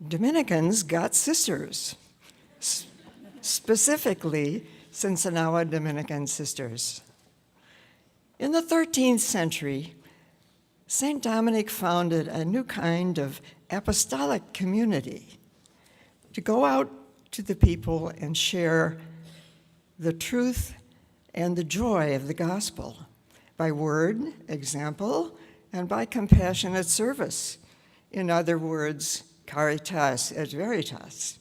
Dominicans got sisters, specifically Sinsinawa Dominican sisters. In the 13th century, St. Dominic founded a new kind of apostolic community to go out to the people and share the truth and the joy of the gospel by word, example, and by compassionate service. In other words, Caritas Veritas.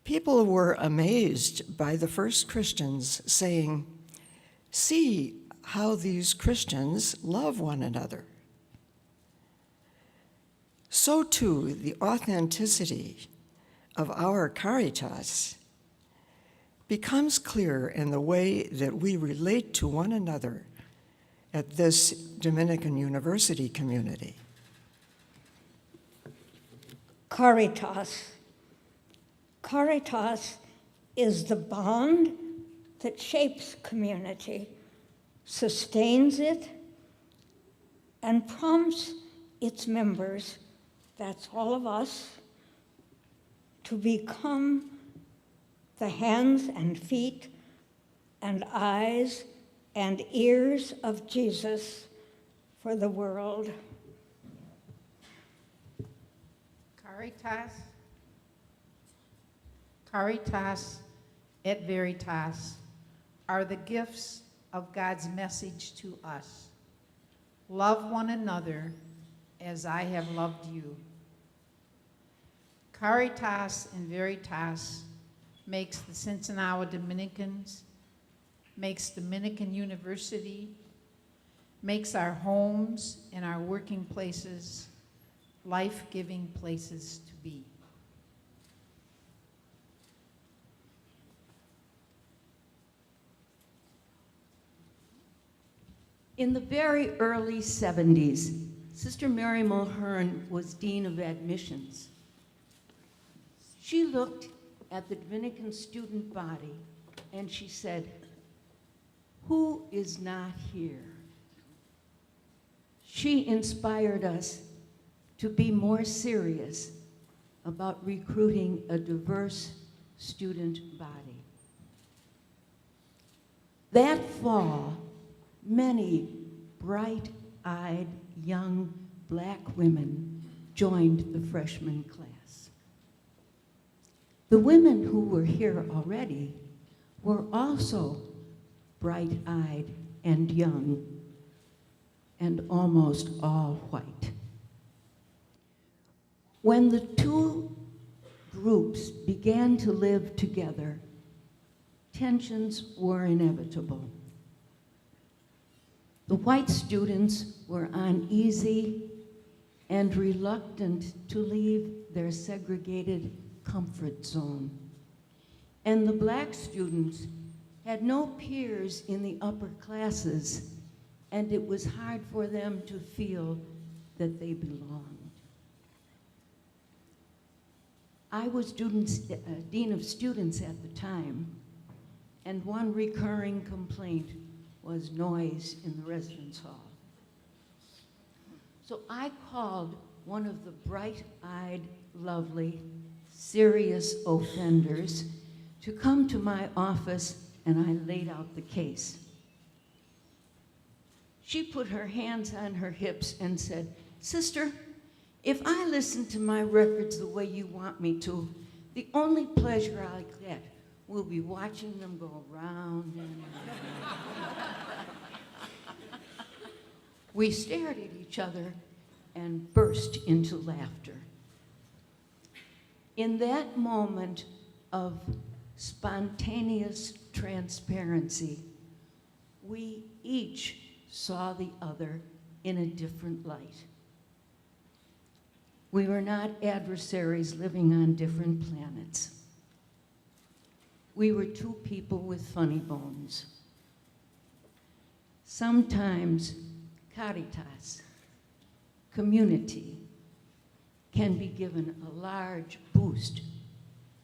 People were amazed by the first Christians saying, "See how these Christians love one another." So too, the authenticity of our Caritas becomes clear in the way that we relate to one another at this Dominican University community. Caritas. Caritas is the bond that shapes community, sustains it, and prompts its members, that's all of us, to become the hands and feet and eyes and ears of Jesus for the world. Caritas et Veritas are the gifts of God's message to us. Love one another as I have loved you. Caritas and Veritas makes the Sinsinawa Dominicans, makes Dominican University, makes our homes and our working places life-giving places to be. In the very early 70s, Sister Mary Mulhern was Dean of Admissions. She looked at the Dominican student body and she said, "Who is not here?" She inspired us to be more serious about recruiting a diverse student body. That fall, many bright-eyed young Black women joined the freshman class. The women who were here already were also bright-eyed and young, and almost all white. When the two groups began to live together, tensions were inevitable. The white students were uneasy and reluctant to leave their segregated comfort zone. And the Black students had no peers in the upper classes, and it was hard for them to feel that they belonged. I was Dean of Students at the time, and one recurring complaint was noise in the residence hall. So I called one of the bright-eyed, lovely, serious offenders to come to my office, and I laid out the case. She put her hands on her hips and said, "Sister, if I listen to my records the way you want me to, the only pleasure I'll get will be watching them go round and round." We stared at each other and burst into laughter. In that moment of spontaneous transparency, we each saw the other in a different light. We were not adversaries living on different planets. We were two people with funny bones. Sometimes Caritas, community, can be given a large boost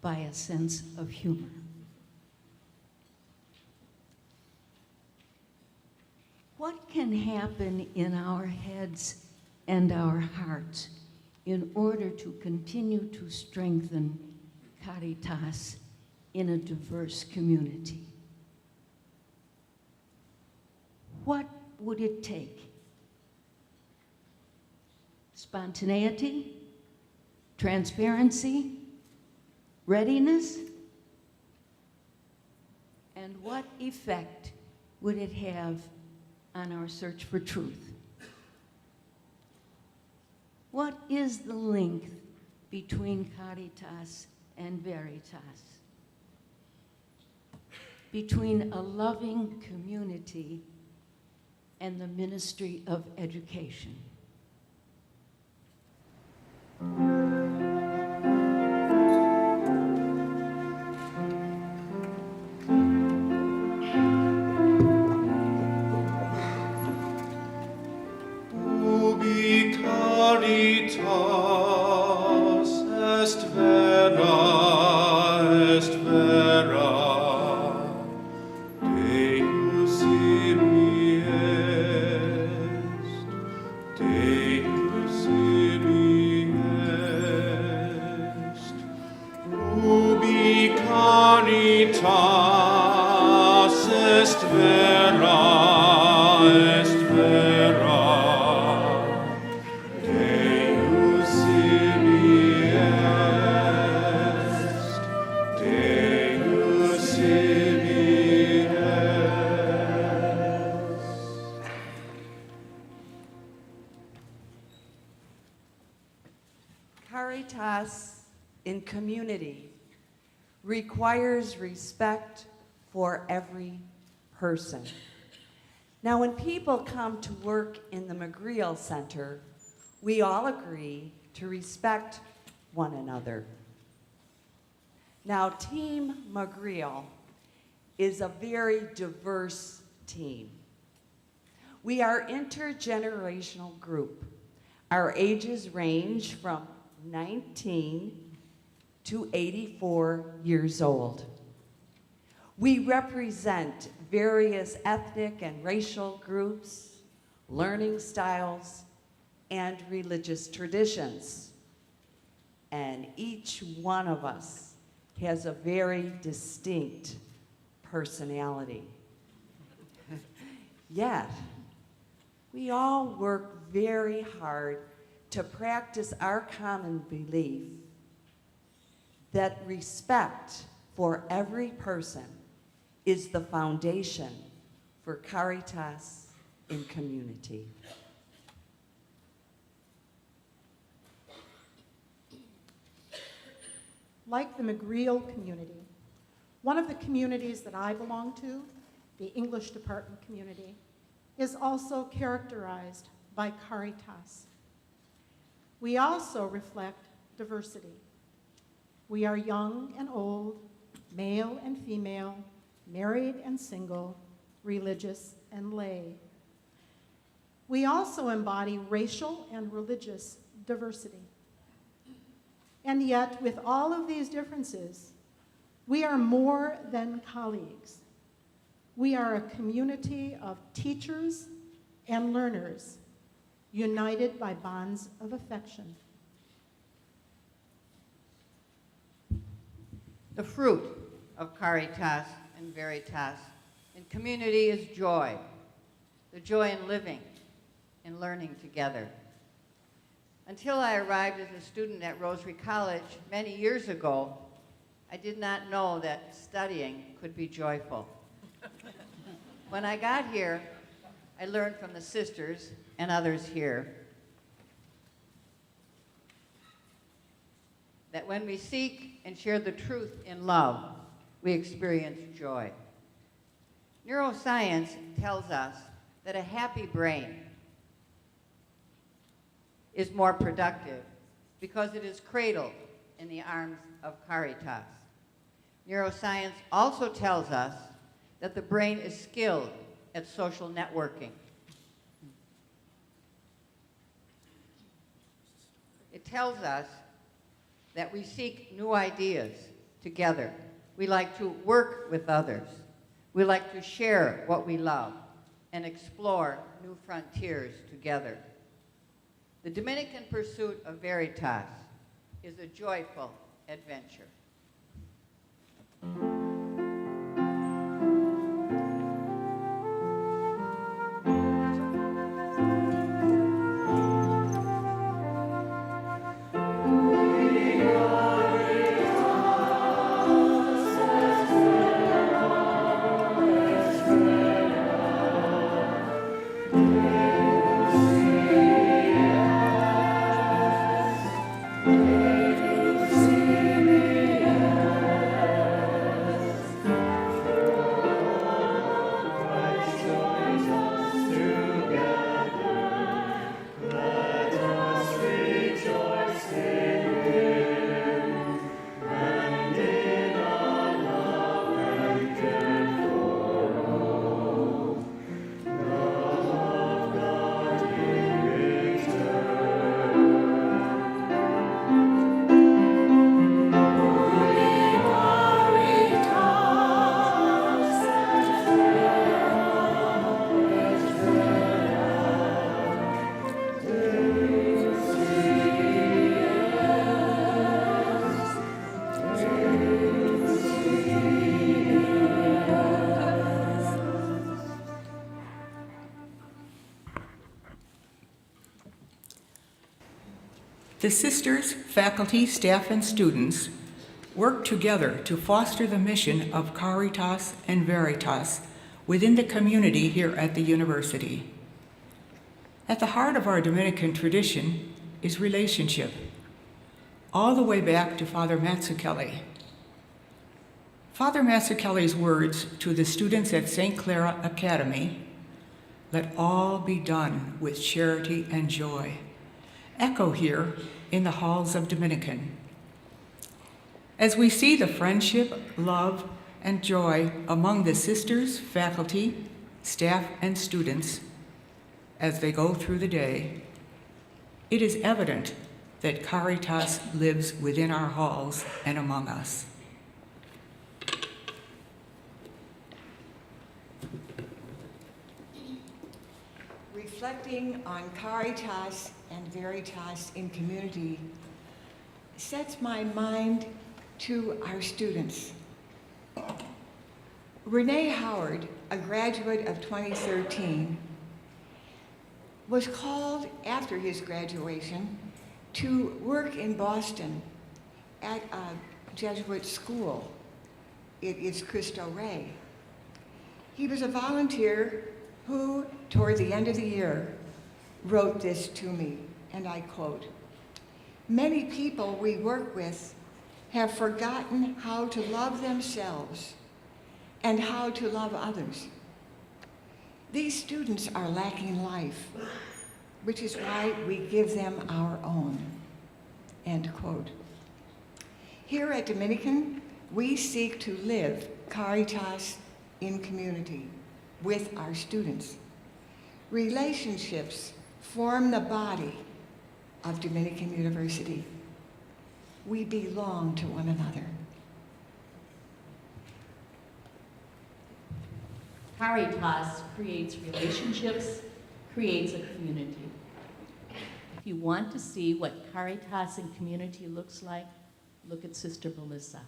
by a sense of humor. What can happen in our heads and our hearts in order to continue to strengthen Caritas in a diverse community? What would it take? Spontaneity, transparency, readiness? And what effect would it have on our search for truth? What is the link between Caritas and Veritas? Between a loving community and the ministry of education? Ubi caritas est vera, Deus ibi est, Deus ibi est. Ubi caritas est vera, Deus ibi est, Deus ibi est. Caritas in community requires respect for every person. Now, when people come to work in the McGreal Center, we all agree to respect one another. Now, Team McGreal is a very diverse team. We are an intergenerational group. Our ages range from 19 to 84 years old. We represent various ethnic and racial groups, learning styles, and religious traditions. And each one of us has a very distinct personality. Yet, we all work very hard to practice our common belief that respect for every person is the foundation for Caritas in community. Like the McGreal community, one of the communities that I belong to, the English department community, is also characterized by Caritas. We also reflect diversity. We are young and old, male and female, married and single, religious and lay. We also embody racial and religious diversity. And yet, with all of these differences, we are more than colleagues. We are a community of teachers and learners, united by bonds of affection. The fruit of Caritas and Veritas in community is joy, the joy in living and learning together. Until I arrived as a student at Rosary College many years ago, I did not know that studying could be joyful. When I got here, I learned from the sisters and others here that when we seek and share the truth in love, we experience joy. Neuroscience tells us that a happy brain is more productive because it is cradled in the arms of Caritas. Neuroscience also tells us that the brain is skilled at social networking. It tells us that we seek new ideas together. We like to work with others. We like to share what we love and explore new frontiers together. The Dominican pursuit of Veritas is a joyful adventure. The sisters, faculty, staff, and students work together to foster the mission of Caritas and Veritas within the community here at the university. At the heart of our Dominican tradition is relationship, all the way back to Father Mazzucchelli. Father Mazzucchelli's words to the students at St. Clara Academy, "Let all be done with charity and joy," echo here in the halls of Dominican. As we see the friendship, love, and joy among the sisters, faculty, staff, and students as they go through the day, it is evident that Caritas lives within our halls and among us. Reflecting on Caritas and Veritas in community sets my mind to our students. Renee Howard, a graduate of 2013, was called after his graduation to work in Boston at a Jesuit school. It is Cristo Rey. He was a volunteer who, toward the end of the year, wrote this to me, and I quote, "Many people we work with have forgotten how to love themselves and how to love others. These students are lacking life, which is why we give them our own," end quote. Here at Dominican, we seek to live Caritas in community with our students. Relationships form the body of Dominican University. We belong to one another. Caritas creates relationships, creates a community. If you want to see what Caritas and community looks like, look at Sister Melissa.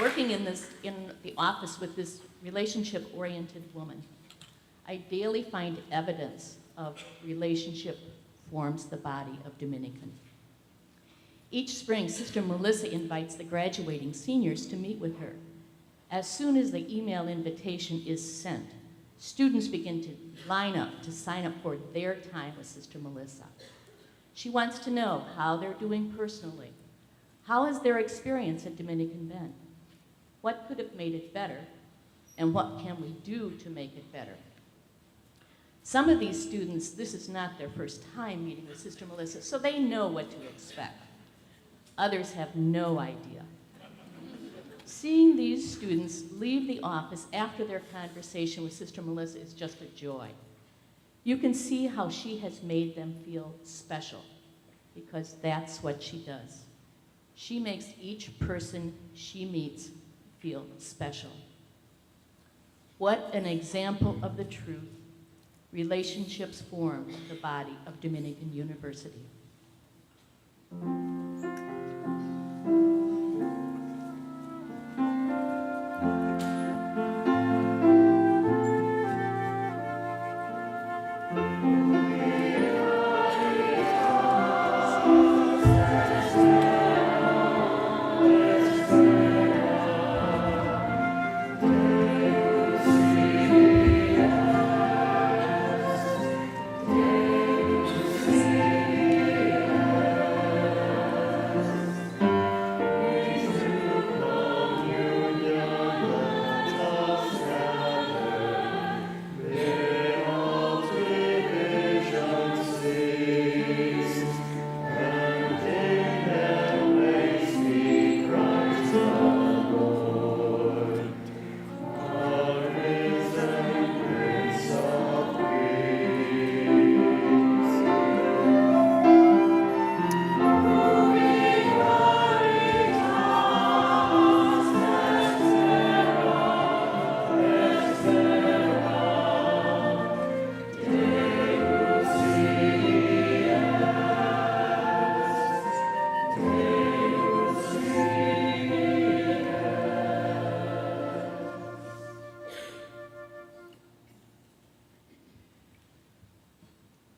Working in the office with this relationship-oriented woman, I daily find evidence of relationship forms the body of Dominican. Each spring, Sister Melissa invites the graduating seniors to meet with her. As soon as the email invitation is sent, students begin to line up to sign up for their time with Sister Melissa. She wants to know how they're doing personally. How has their experience at Dominican been? What could have made it better? And what can we do to make it better? Some of these students, this is not their first time meeting with Sister Melissa, so they know what to expect. Others have no idea. Seeing these students leave the office after their conversation with Sister Melissa is just a joy. You can see how she has made them feel special, because that's what she does. She makes each person she meets feel special. What an example of the truth relationships form the body of Dominican University.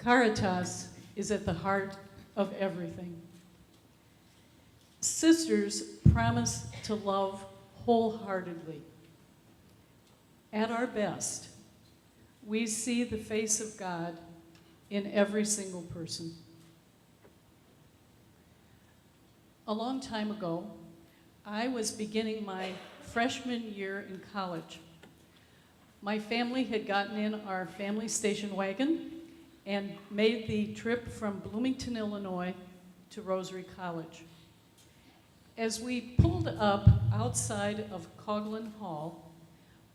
Caritas is at the heart of everything. Sisters promise to love wholeheartedly. At our best, we see the face of God in every single person. A long time ago, I was beginning my freshman year in college. My family had gotten in our family station wagon and made the trip from Bloomington, Illinois to Rosary College. As we pulled up outside of Coghlan Hall,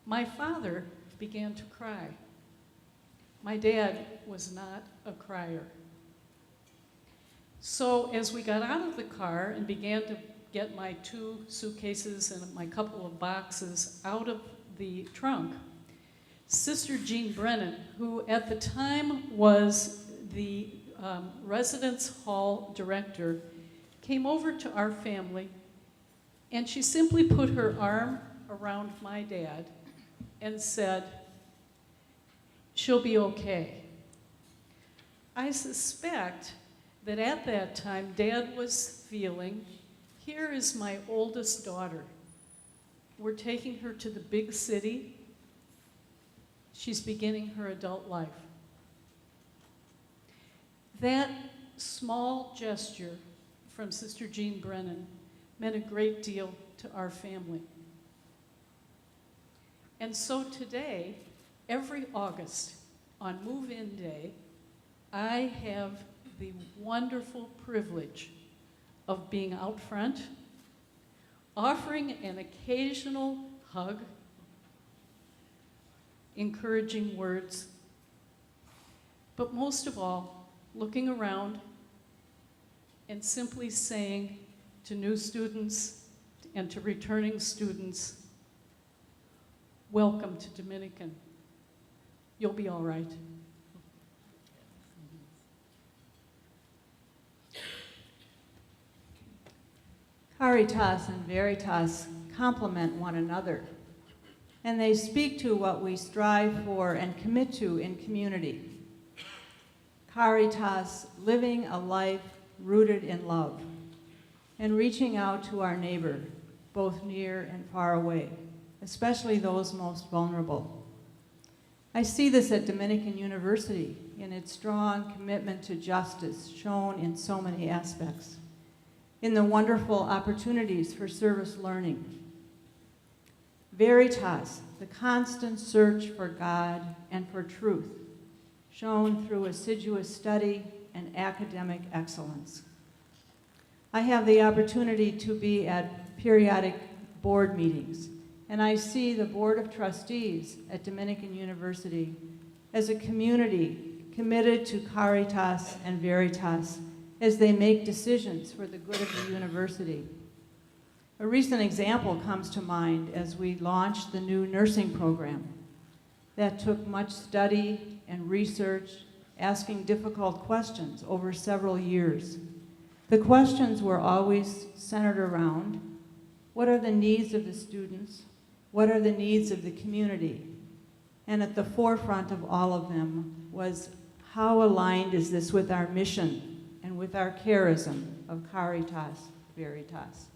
my father began to cry. My dad was not a crier. So as we got out of the car and began to get my 2 suitcases and my couple of boxes out of the trunk, Sister Jean Brennan, who at the time was the residence hall director, came over to our family, and she simply put her arm around my dad and said, "She'll be okay." I suspect that at that time, Dad was feeling, here is my oldest daughter. We're taking her to the big city. She's beginning her adult life. That small gesture from Sister Jean Brennan meant a great deal to our family. And so today, every August, on move-in day, I have the wonderful privilege of being out front, offering an occasional hug, encouraging words, but most of all, looking around and simply saying to new students and to returning students, welcome to Dominican. You'll be all right. Caritas and Veritas complement one another, and they speak to what we strive for and commit to in community. Caritas, living a life rooted in love, and reaching out to our neighbor, both near and far away, especially those most vulnerable. I see this at Dominican University in its strong commitment to justice shown in so many aspects, in the wonderful opportunities for service learning. Veritas, the constant search for God and for truth, shown through assiduous study and academic excellence. I have the opportunity to be at periodic board meetings, and I see the Board of Trustees at Dominican University as a community committed to Caritas and Veritas as they make decisions for the good of the university. A recent example comes to mind as we launched the new nursing program. That took much study and research, asking difficult questions over several years. The questions were always centered around, what are the needs of the students? What are the needs of the community? And at the forefront of all of them was, how aligned is this with our mission and with our charism of Caritas Veritas?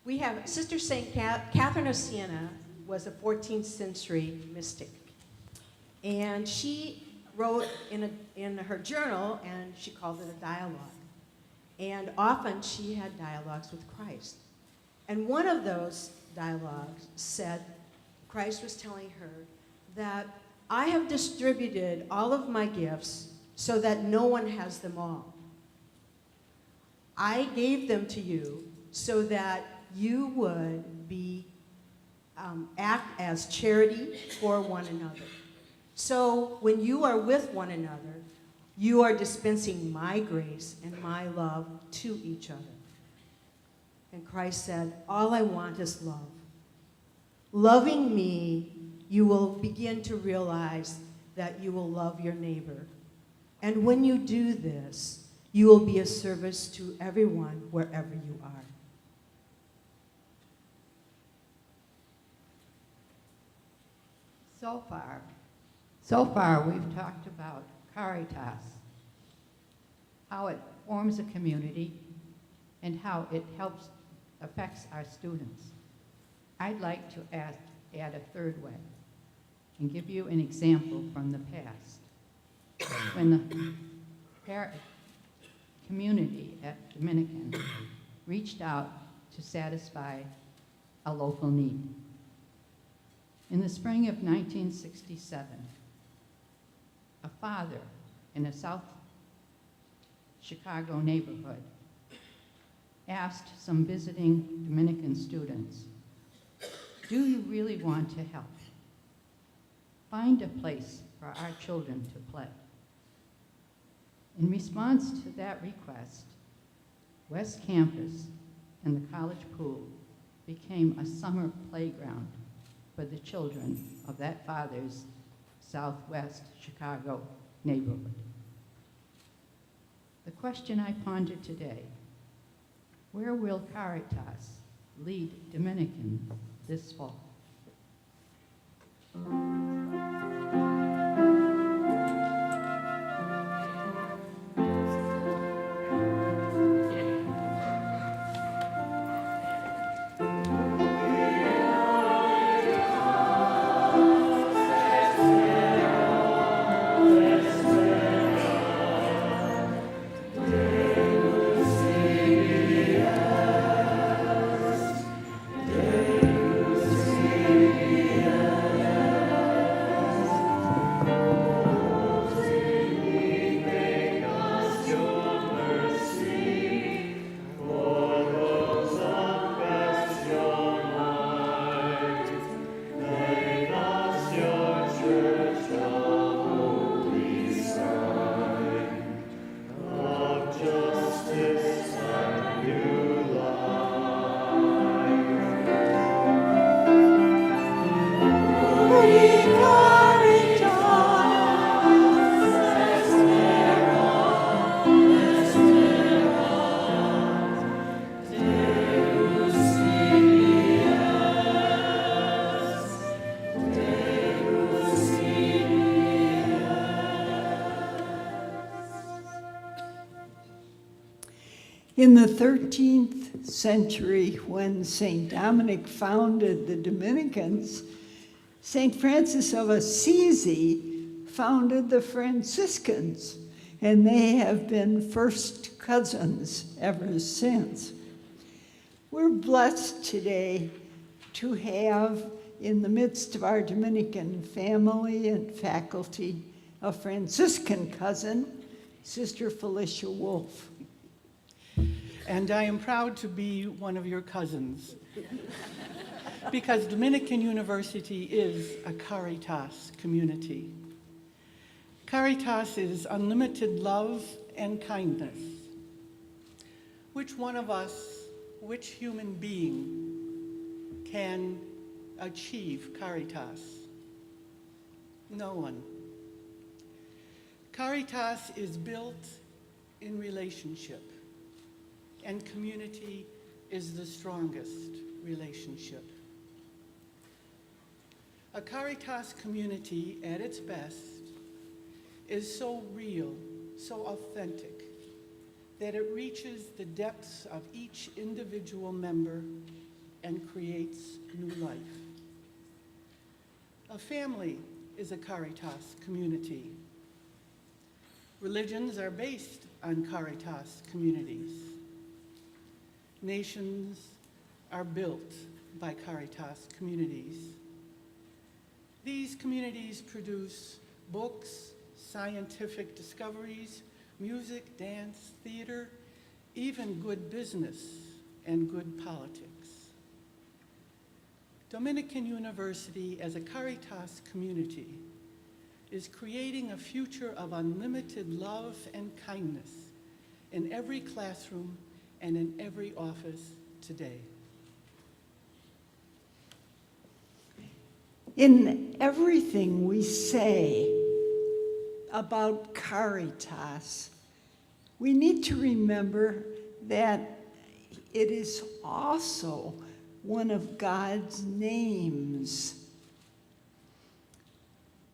We have Sister St. Catherine of Siena was a 14th century mystic. And she wrote in her journal, and she called it a dialogue. And often she had dialogues with Christ. And one of those dialogues said, Christ was telling her that I have distributed all of my gifts so that no one has them all. I gave them to you so that you would act as charity for one another. So when you are with one another, you are dispensing my grace and my love to each other. And Christ said, all I want is love. Loving me, you will begin to realize that you will love your neighbor. And when you do this, you will be a service to everyone wherever you are. So far we've talked about Caritas, how it forms a community, and how it affects our students. I'd like to add a third way and give you an example from the past. When the community at Dominican reached out to satisfy a local need. In the spring of 1967, a father in a South Chicago neighborhood asked some visiting Dominican students, do you really want to help? Find a place for our children to play. In response to that request, West Campus and the college pool became a summer playground for the children of that father's Southwest Chicago neighborhood. The question I ponder today, where will Caritas lead Dominican this fall? In the 13th century, when St. Dominic founded the Dominicans, St. Francis of Assisi founded the Franciscans, and they have been first cousins ever since. We're blessed today to have in the midst of our Dominican family and faculty a Franciscan cousin, Sister Felicia Wolf. And I am proud to be one of your cousins because Dominican University is a Caritas community. Caritas is unlimited love and kindness. Which one of us, which human being can achieve Caritas? No one. Caritas is built in relationship, and community is the strongest relationship. A Caritas community at its best is so real, so authentic, that it reaches the depths of each individual member and creates new life. A family is a Caritas community. Religions are based on Caritas communities. Nations are built by Caritas communities. These communities produce books, scientific discoveries, music, dance, theater, even good business and good politics. Dominican University, as a Caritas community, is creating a future of unlimited love and kindness in every classroom and in every office today. In everything we say about Caritas, we need to remember that it is also one of God's names.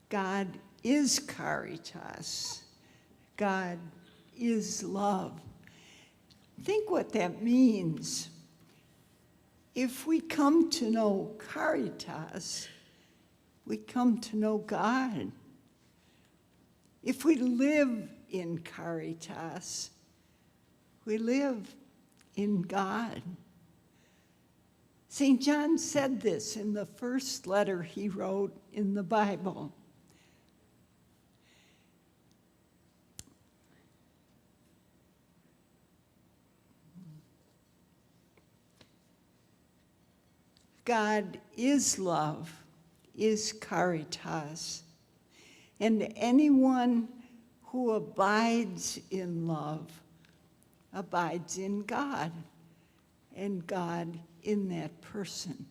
God is Caritas. God is love. Think what that means. If we come to know Caritas, we come to know God. If we live in Caritas, we live in God. St. John said this in the first letter he wrote in the Bible. God is love, is Caritas, and anyone who abides in love abides in God, and God in that person.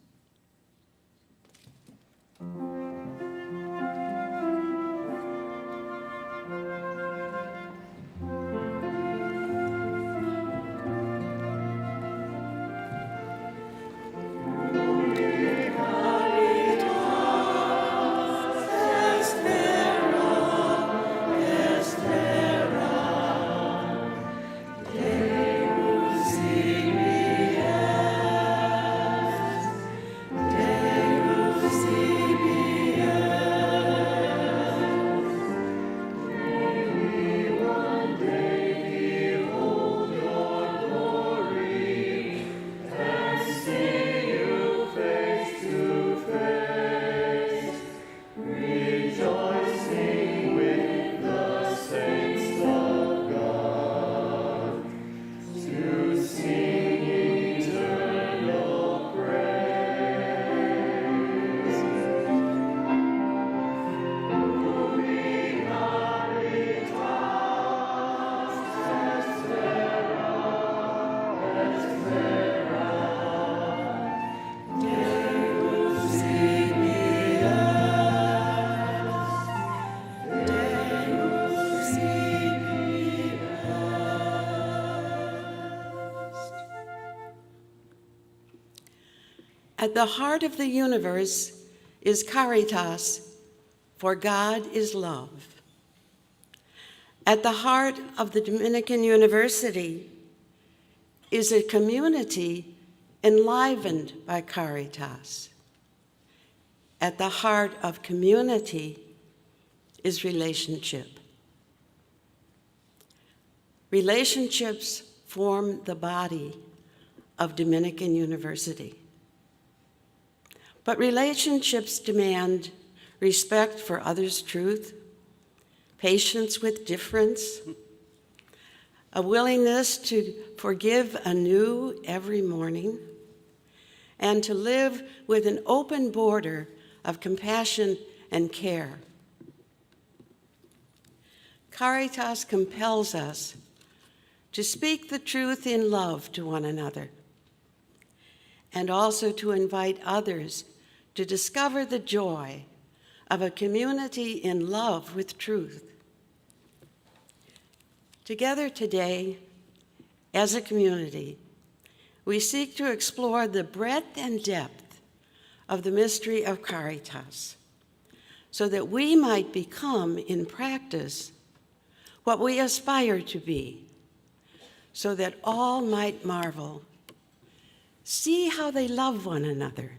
At the heart of the universe is Caritas, for God is love. At the heart of the Dominican University is a community enlivened by Caritas. At the heart of community is relationship. Relationships form the body of Dominican University. But relationships demand respect for others' truth, patience with difference, a willingness to forgive anew every morning, and to live with an open border of compassion and care. Caritas compels us to speak the truth in love to one another, and also to invite others to discover the joy of a community in love with truth. Together today, as a community, we seek to explore the breadth and depth of the mystery of Caritas, so that we might become, in practice, what we aspire to be, so that all might marvel. See how they love one another.